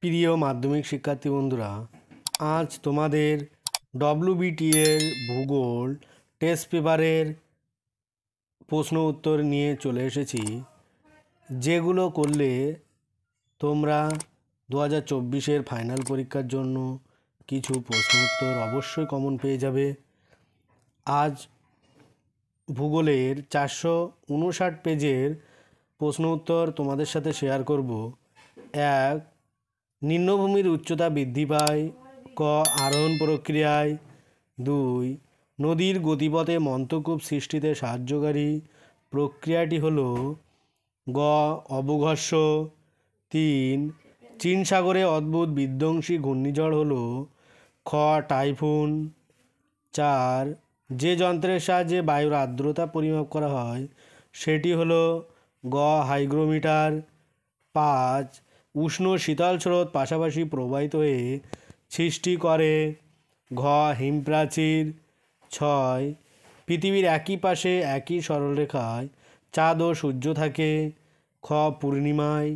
প্রিয় মাধ্যমিক শিক্ষার্থী বন্ধুরা, আজ তোমাদের ডব্লিউবিটি এর ভূগোল টেস্ট পেপারের প্রশ্ন উত্তর নিয়ে চলে এসেছি, যেগুলো করলে তোমরা 2024-এর ফাইনাল পরীক্ষার জন্য কিছু প্রশ্ন উত্তর অবশ্যই কমন পেয়ে যাবে। আজ ভূগোলের 459 পেজের প্রশ্ন উত্তর তোমাদের সাথে শেয়ার করব। 1. নিম্নভূমির উচ্চতা বৃদ্ধি পায় ক আরোহণ প্রক্রিয়ায়। 2. নদীর গতিপথে মন্থকূপ সৃষ্টিতে সাহায্যকারী প্রক্রিয়াটি হল গ অবঘর্ষ। 3. চীন সাগরে অদ্ভুত বিধ্বংসী ঘূর্ণিঝড় হল খ টাইফুন। 4. যে যন্ত্রের সাহায্যে বায়ুর আর্দ্রতা পরিমাপ করা হয় সেটি হল গ হাইগ্রোমিটার। 5. উষ্ণ শীতল স্রোত পাশাপাশি প্রবাহিত হয়ে সৃষ্টি করে ঘ হিমপ্রাচীর। 6. পৃথিবীর একই পাশে একই সরলরেখায় চাঁদ ও সূর্য থাকে খ পূর্ণিমায়।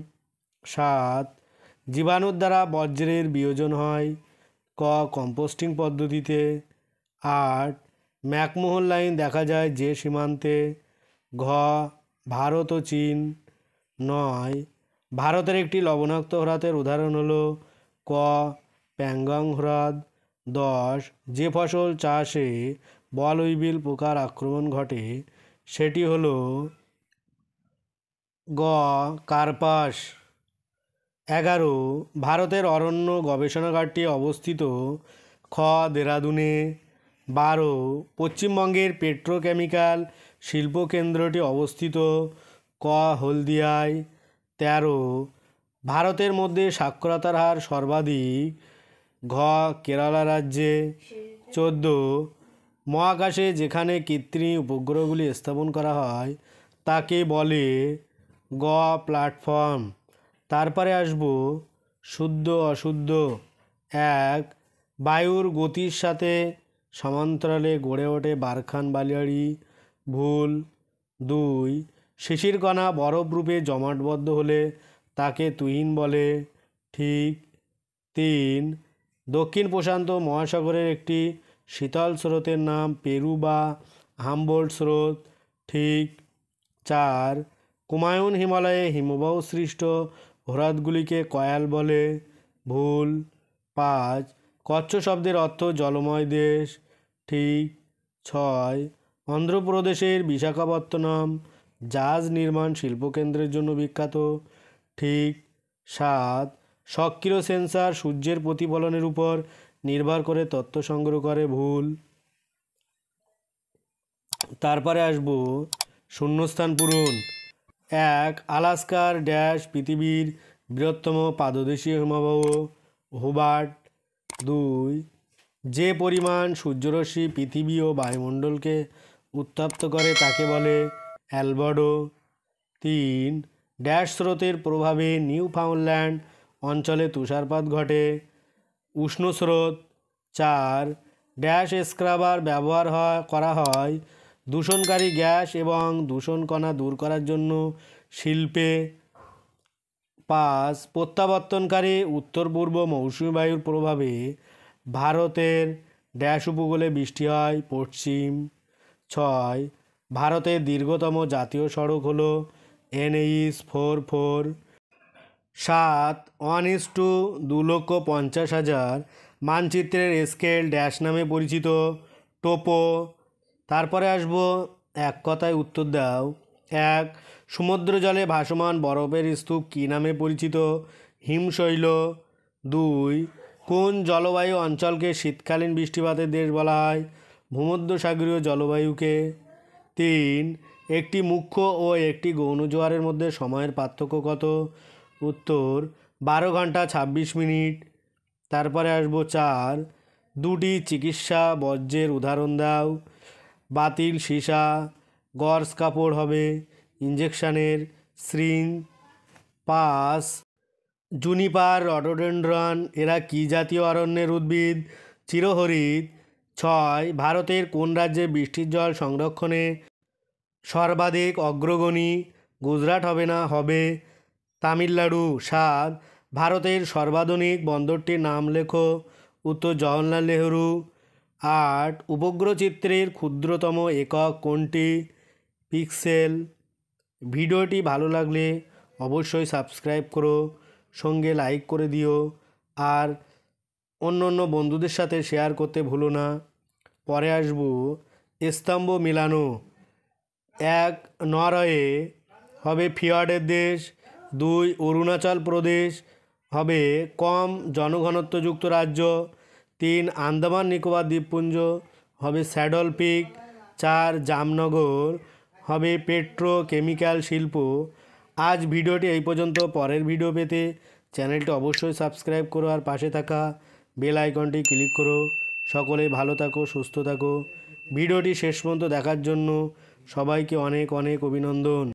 7. জীবাণুর দ্বারা বজ্রের বিয়োজন হয় ক কম্পোস্টিং পদ্ধতিতে। 8. ম্যাকমোহন লাইন দেখা যায় যে সীমান্তে ঘ ভারত ও চীন। 9. ভারতের একটি লবণাক্ত হ্রদের উদাহরণ হলো ক প্যাংগং হ্রদ। 10. যে ফসল চাষে বল উইভিল পোকার আক্রমণ ঘটে সেটি হলো গ কার্পাস। 11. ভারতের অরণ্য গবেষণাগারটি অবস্থিত খ দেরাদুনে। 12. পশ্চিমবঙ্গের পেট্রোকেমিক্যাল শিল্পকেন্দ্রটি অবস্থিত ক হলদিয়ায়। 13. ভারতের মধ্যে সাক্ষরতার হার সর্বাধিক ঘ কেরালা রাজ্যে। 14. মহাকাশে যেখানে কৃত্রিম উপগ্রহগুলি স্থাপন করা হয় তাকে বলে গ প্ল্যাটফর্ম। তারপরে আসব শুদ্ধ অশুদ্ধ। 1. বায়ুর গতির সাথে সমান্তরালে গড়ে ওঠে বারখান বালিয়াড়ি ভুল। 2. শিশির কণা বরফরূপে জমাটবদ্ধ হলে তাকে তুহিন বলে ঠিক। 3. দক্ষিণ প্রশান্ত মহাসাগরের একটি শীতল স্রোতের নাম পেরু বা হামবোল্ট স্রোত ঠিক। 4. কুমায়ুন হিমালয়ে হিমবাহ সৃষ্ট হ্রদগুলিকে কয়াল বলে ভুল। 5. কচ্ছ শব্দের অর্থ জলময় দেশ ঠিক। 6. অন্ধ্রপ্রদেশের বিশাখাপত্তনম জাহাজ নির্মাণ শিল্পকেন্দ্রের জন্য বিখ্যাত ঠিক। 7. সক্রিয় সেন্সর সূর্যের প্রতিফলনের উপর নির্ভর করে তথ্য সংগ্রহ করে ভুল। তারপরে আসব শূন্যস্থান পূরণ। 1. আলাস্কার ড্যাশ পৃথিবীর বৃহত্তম পাদদেশীয় হিমবাহ হোবার্ট। 2. যে পরিমাণ সূর্যরশ্মি পৃথিবী ও বায়ুমণ্ডলকে উত্তপ্ত করে তাকে বলে অ্যালবেডো। 3. ড্যাশ স্রোতের প্রভাবে নিউ ফাউন্ডল্যান্ড অঞ্চলে তুষারপাত ঘটে উষ্ণ স্রোত। 4. ড্যাশ স্ক্রাবার ব্যবহার করা হয় দূষণকারী গ্যাস এবং দূষণকণা দূর করার জন্য শিল্পে। 5. প্রত্যাবর্তনকারী উত্তর পূর্ব মৌসুমী বায়ুর প্রভাবে ভারতের ড্যাশ উপকূলে বৃষ্টি হয় পশ্চিম। 6. ভারতের দীর্ঘতম জাতীয় সড়ক হল NH 44। 7. 1:2,50,000 মানচিত্রের স্কেল ড্যাশ নামে পরিচিত টোপো। তারপরে আসব এক কথায় উত্তর দাও। 1. সমুদ্র জলে ভাসমান বরফের স্তূপ কী নামে পরিচিত হিমশৈল। 2. কোন জলবায়ু অঞ্চলকে শীতকালীন বৃষ্টিপাতের দেশ বলা হয় ভূমধ্যসাগরীয় জলবায়ুকে। 3. একটি মুখ্য ও একটি গৌণ জোয়ারের মধ্যে সময়ের পার্থক্য কত উত্তর 12 ঘন্টা 26 মিনিট। তারপরে আসব 4. দুটি চিকিৎসা বর্জ্যের উদাহরণ দাও বাতিল সীসা গর্স কাপড় হবে ইঞ্জেকশনের সিরিঞ্জ। 5. জুনিপার রডোডেনড্রন এরা কী জাতীয় অরণ্যের উদ্ভিদ চিরহরিৎ। 6. ভারতের কোন রাজ্যে বৃষ্টির জল সংরক্ষণে সর্বাধিক অগ্রগণী গুজরাট হবে না হবে তামিলনাড়ু। 7. ভারতের সর্বাধুনিক বন্দরটির নাম লেখো। উত্তর জওহরলাল নেহরু। 8 উপগ্রহ চিত্রের ক্ষুদ্রতম একক কোনটি? পিক্সেল। ভিডিওটি ভালো লাগলে অবশ্যই সাবস্ক্রাইব করো, সঙ্গে লাইক করে দিও, আর অন্য অন্য বন্ধুদের সাথে শেয়ার করতে ভুলো না। পরে আসবো স্তম্ভ মিলানো। 1 নরওয়ে হবে ফিওয়ার্ডের দেশ। 2 অরুণাচল প্রদেশ হবে কম জনঘনত্বযুক্ত রাজ্য। 3 আন্দামান নিকোবর দ্বীপপুঞ্জ হবে স্যাডল পিক। 4 জামনগর হবে পেট্রোকেমিক্যাল শিল্প। আজ ভিডিওটি এই পর্যন্ত। পরের ভিডিও পেতে চ্যানেলটি অবশ্যই সাবস্ক্রাইব করো আর পাশে থাকা বেল আইকনটি ক্লিক করো। সকলেই ভালো থাকো, সুস্থ থাকো। ভিডিওটি শেষ পর্যন্ত দেখার জন্য সবাইকে অনেক অনেক অভিনন্দন।